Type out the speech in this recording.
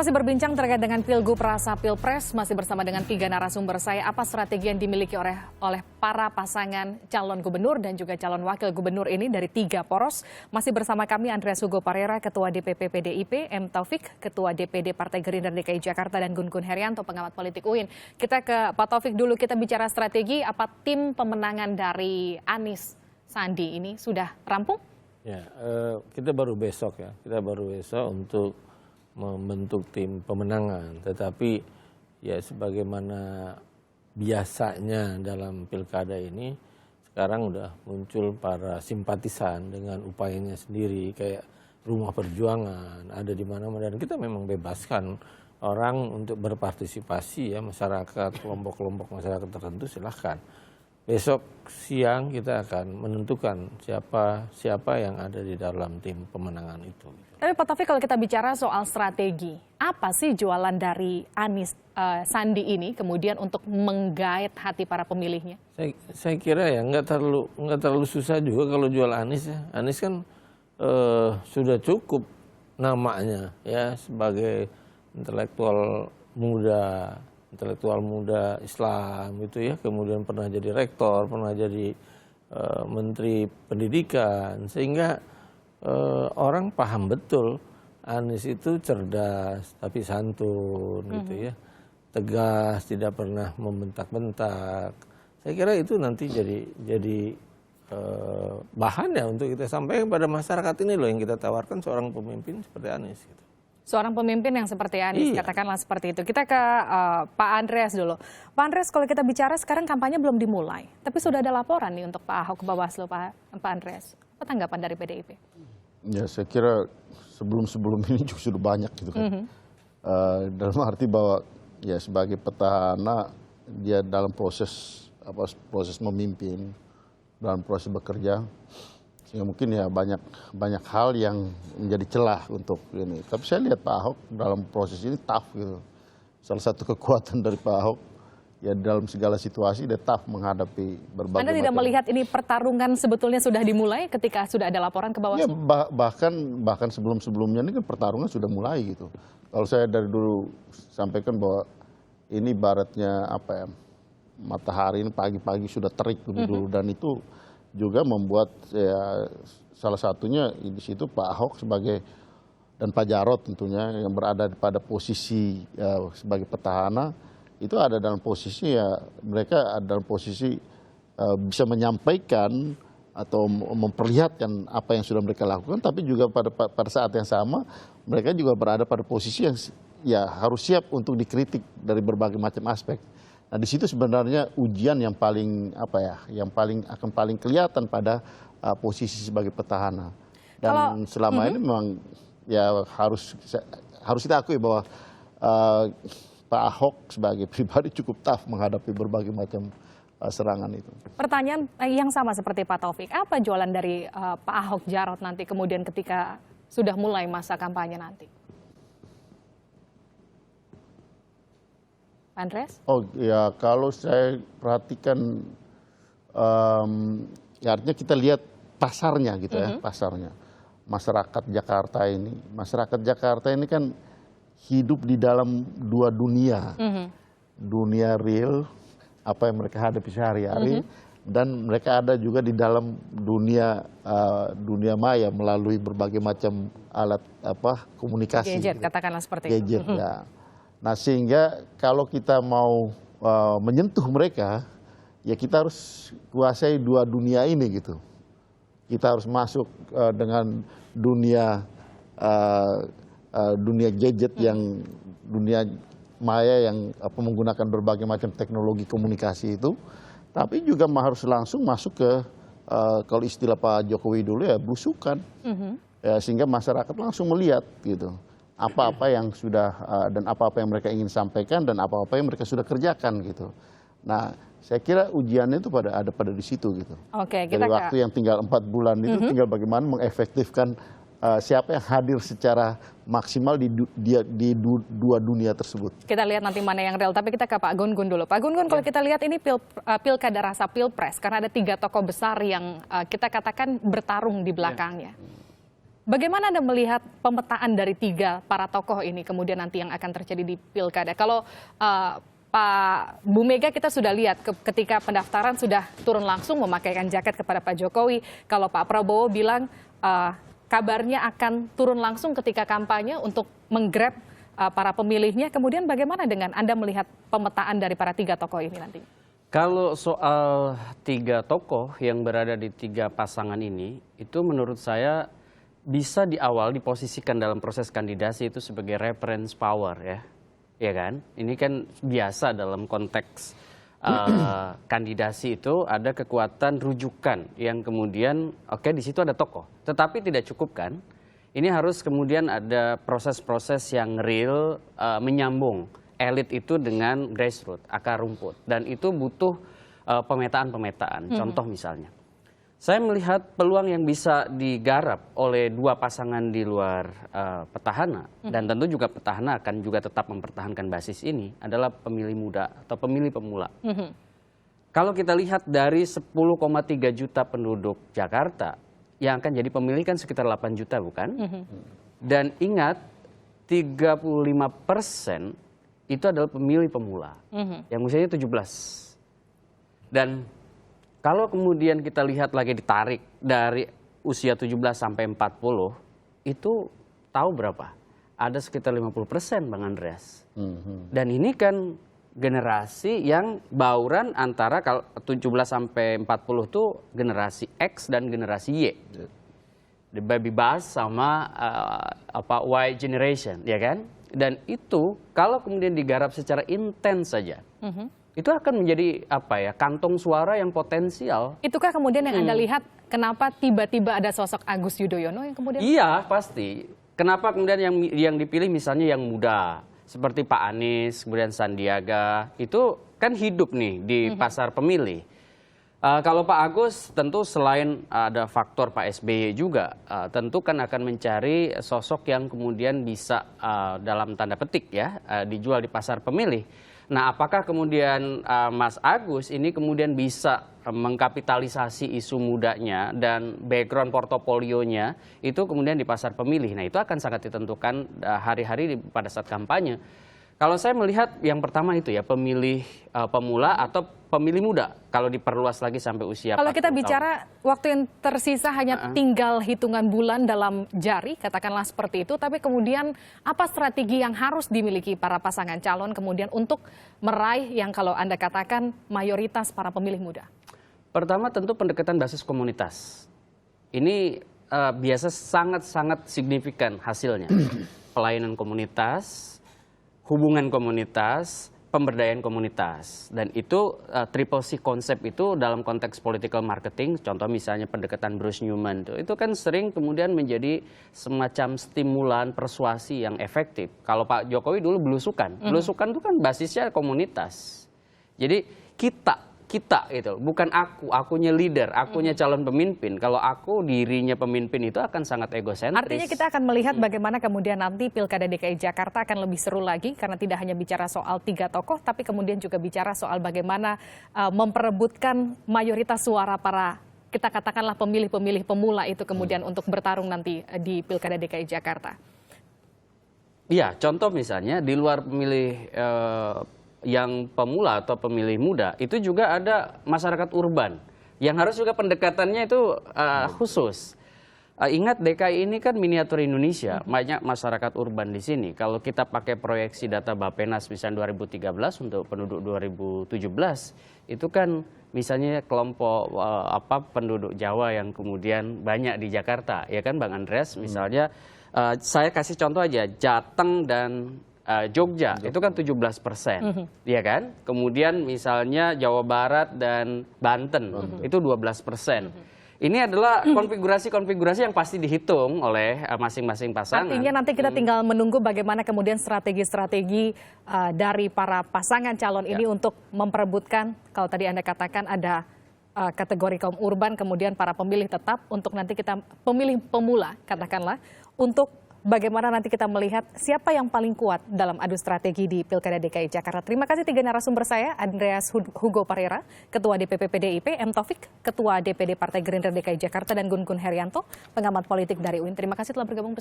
Masih berbincang terkait dengan Pilgub rasa Pilpres, masih bersama dengan 3 narasumber saya. Apa strategi yang dimiliki oleh para pasangan calon gubernur dan juga calon wakil gubernur ini dari 3 poros. Masih bersama kami Andreas Hugo Parera, Ketua DPP PDIP, M. Taufik, Ketua DPD Partai Gerindra DKI Jakarta, dan Gun-Gun Herianto, pengamat politik UIN. Kita ke Pak Taufik dulu, kita bicara strategi. Apa tim pemenangan dari Anies Sandi ini sudah rampung? Ya, kita baru besok untuk membentuk tim pemenangan, tetapi ya sebagaimana biasanya dalam pilkada ini sekarang udah muncul para simpatisan dengan upayanya sendiri, kayak Rumah Perjuangan ada di mana-mana, dan kita memang bebaskan orang untuk berpartisipasi, ya, masyarakat, kelompok-kelompok masyarakat tertentu silahkan. Besok siang kita akan menentukan siapa yang ada di dalam tim pemenangan itu. Tapi Pak Taufik, kalau kita bicara soal strategi, apa sih jualan dari Anies Sandi ini kemudian untuk menggait hati para pemilihnya? Saya kira ya nggak terlalu susah juga kalau jual Anies, ya. Anies kan sudah cukup namanya, ya, sebagai intelektual muda Islam gitu, ya, kemudian pernah jadi rektor, pernah jadi menteri pendidikan, sehingga orang paham betul Anies itu cerdas tapi santun gitu, ya, tegas, tidak pernah membentak-bentak. Saya kira itu nanti jadi bahan ya untuk kita sampaikan pada masyarakat. Ini loh yang kita tawarkan, seorang pemimpin seperti Anies gitu. Seorang pemimpin yang seperti Anies, iya, katakanlah seperti itu. Kita ke Pak Andreas dulu. Pak Andreas, kalau kita bicara sekarang kampanye belum dimulai, tapi sudah ada laporan nih untuk Pak Ahok ke Bawaslu, Pak Andreas. Apa tanggapan dari PDIP? Ya, saya kira sebelum ini juga sudah banyak gitu kan. Dalam arti bahwa ya sebagai petahana dia dalam proses memimpin, dalam proses bekerja, sehingga mungkin ya banyak hal yang menjadi celah untuk ini. Tapi saya lihat Pak Ahok dalam proses ini tough gitu. Salah satu kekuatan dari Pak Ahok, ya, dalam segala situasi dia tough menghadapi berbagai Anda tidak melihat ini pertarungan sebetulnya sudah dimulai ketika sudah ada laporan ke Bawaslu? Ya, bahkan sebelum-sebelumnya ini kan pertarungan sudah mulai gitu. Kalau saya dari dulu sampaikan bahwa ini baratnya apa ya, matahari ini pagi-pagi sudah terik dulu, dan itu juga membuat ya, salah satunya di situ Pak Ahok dan Pak Jarod tentunya yang berada pada posisi ya, sebagai petahana, itu ada dalam posisi, ya, mereka ada dalam posisi bisa menyampaikan atau memperlihatkan apa yang sudah mereka lakukan, tapi juga pada saat yang sama mereka juga berada pada posisi yang ya harus siap untuk dikritik dari berbagai macam aspek. Nah, di situ sebenarnya ujian yang paling akan paling kelihatan pada posisi sebagai petahana. Dan selama ini memang ya harus kita akui bahwa Pak Ahok sebagai pribadi cukup tough menghadapi berbagai macam serangan itu. Pertanyaan yang sama seperti Pak Taufik, apa jualan dari Pak Ahok Jarot nanti kemudian ketika sudah mulai masa kampanye nanti? Pak Andreas? Oh ya, kalau saya perhatikan, ya artinya kita lihat pasarnya gitu, ya, pasarnya. Masyarakat Jakarta ini kan hidup di dalam dua dunia. Dunia real, apa yang mereka hadapi sehari-hari, dan mereka ada juga di dalam dunia maya melalui berbagai macam alat komunikasi. Gadget, gitu. katakanlah seperti Gadget, itu. ya. Nah, sehingga kalau kita mau menyentuh mereka, ya kita harus kuasai dua dunia ini gitu. Kita harus masuk dengan dunia gadget, yang dunia maya yang menggunakan berbagai macam teknologi komunikasi itu, tapi juga harus langsung masuk ke kalau istilah Pak Jokowi dulu ya belusukan, ya, sehingga masyarakat langsung melihat gitu apa-apa yang sudah dan apa-apa yang mereka ingin sampaikan dan apa-apa yang mereka sudah kerjakan gitu. Nah, saya kira ujiannya itu ada pada di situ gitu. Oke, dari waktu yang tinggal 4 bulan itu tinggal bagaimana mengefektifkan siapa yang hadir secara maksimal di dua dunia tersebut. Kita lihat nanti mana yang real, tapi kita ke Pak Gun-Gun dulu. Pak Gun-Gun, kalau kita lihat ini pilkada rasa pilpres, karena ada 3 tokoh besar yang kita katakan bertarung di belakangnya. Bagaimana Anda melihat pemetaan dari tiga para tokoh ini kemudian nanti yang akan terjadi di pilkada? Kalau Pak Bu Mega kita sudah lihat ketika pendaftaran sudah turun langsung memakaikan jaket kepada Pak Jokowi. Kalau Pak Prabowo bilang kabarnya akan turun langsung ketika kampanye untuk menggrab para pemilihnya. Kemudian bagaimana dengan Anda melihat pemetaan dari para tiga tokoh ini nanti? Kalau soal tiga tokoh yang berada di tiga pasangan ini, itu menurut saya bisa di awal diposisikan dalam proses kandidasi itu sebagai reference power ya kan? Ini kan biasa dalam konteks kandidasi itu ada kekuatan rujukan yang kemudian oke, di situ ada tokoh, tetapi tidak cukup kan? Ini harus kemudian ada proses-proses yang real menyambung elit itu dengan grassroots, akar rumput, dan itu butuh pemetaan-pemetaan. Contoh misalnya. Saya melihat peluang yang bisa digarap oleh dua pasangan di luar petahana, dan tentu juga petahana akan juga tetap mempertahankan basis ini, adalah pemilih muda atau pemilih pemula. Kalau kita lihat dari 10,3 juta penduduk Jakarta, yang akan jadi pemilih kan sekitar 8 juta bukan? Dan ingat, 35% itu adalah pemilih pemula, yang usianya 17. Dan kalau kemudian kita lihat lagi ditarik dari usia 17 sampai 40, itu tahu berapa? Ada sekitar 50% Bang Andreas. Dan ini kan generasi yang bauran antara kalau 17 sampai 40 itu generasi X dan generasi Y. The baby booms sama Y generation, ya kan? Dan itu kalau kemudian digarap secara intens saja, itu akan menjadi kantong suara yang potensial. Itukah kemudian yang Anda lihat kenapa tiba-tiba ada sosok Agus Yudhoyono yang kemudian? Iya pasti. Kenapa kemudian yang dipilih misalnya yang muda seperti Pak Anies, kemudian Sandiaga, itu kan hidup nih di pasar pemilih. Kalau Pak Agus tentu selain ada faktor Pak SBY juga, tentu kan akan mencari sosok yang kemudian bisa dalam tanda petik dijual di pasar pemilih. Nah, apakah kemudian Mas Agus ini kemudian bisa mengkapitalisasi isu mudanya dan background portofolionya itu kemudian di pasar pemilih? Nah, itu akan sangat ditentukan hari-hari pada saat kampanye. Kalau saya melihat yang pertama itu ya pemilih pemula atau pemilih muda kalau diperluas lagi sampai usia 40 tahun. Kalau kita bicara waktu yang tersisa hanya tinggal hitungan bulan dalam jari, katakanlah seperti itu, tapi kemudian apa strategi yang harus dimiliki para pasangan calon kemudian untuk meraih yang kalau Anda katakan mayoritas para pemilih muda? Pertama tentu pendekatan basis komunitas. Ini biasa sangat-sangat signifikan hasilnya. Pelayanan komunitas, hubungan komunitas, pemberdayaan komunitas. Dan itu triple C konsep itu dalam konteks political marketing, contoh misalnya pendekatan Bruce Newman, itu kan sering kemudian menjadi semacam stimulan persuasi yang efektif. Kalau Pak Jokowi dulu belusukan, belusukan itu kan basisnya komunitas. Jadi kita itu bukan akunya leader, akunya calon pemimpin. Kalau aku dirinya pemimpin itu akan sangat egosentris. Artinya kita akan melihat bagaimana kemudian nanti Pilkada DKI Jakarta akan lebih seru lagi karena tidak hanya bicara soal tiga tokoh, tapi kemudian juga bicara soal bagaimana memperebutkan mayoritas suara para kita katakanlah pemilih-pemilih pemula itu kemudian untuk bertarung nanti di Pilkada DKI Jakarta. Iya, contoh misalnya di luar pemilih yang pemula atau pemilih muda, itu juga ada masyarakat urban yang harus juga pendekatannya itu khusus. Ingat DKI ini kan miniatur Indonesia, banyak masyarakat urban di sini. Kalau kita pakai proyeksi data Bappenas misalnya 2013 untuk penduduk 2017, itu kan misalnya kelompok penduduk Jawa yang kemudian banyak di Jakarta, ya kan Bang Andreas? Misalnya saya kasih contoh aja, Jateng dan Jogja itu kan 17%, ya kan? Kemudian misalnya Jawa Barat dan Banten itu 12%. Ini adalah konfigurasi-konfigurasi yang pasti dihitung oleh masing-masing pasangan. Artinya nanti kita tinggal menunggu bagaimana kemudian strategi-strategi dari para pasangan calon ini untuk memperebutkan, kalau tadi Anda katakan ada kategori kaum urban, kemudian para pemilih tetap, untuk nanti kita pemilih pemula, katakanlah, untuk bagaimana nanti kita melihat siapa yang paling kuat dalam adu strategi di Pilkada DKI Jakarta. Terima kasih 3 narasumber saya, Andreas Hugo Parera, Ketua DPP PDIP, M. Taufik, Ketua DPD Partai Gerindra DKI Jakarta, dan Gun Gun Herianto, pengamat politik dari UIN. Terima kasih telah bergabung bersama.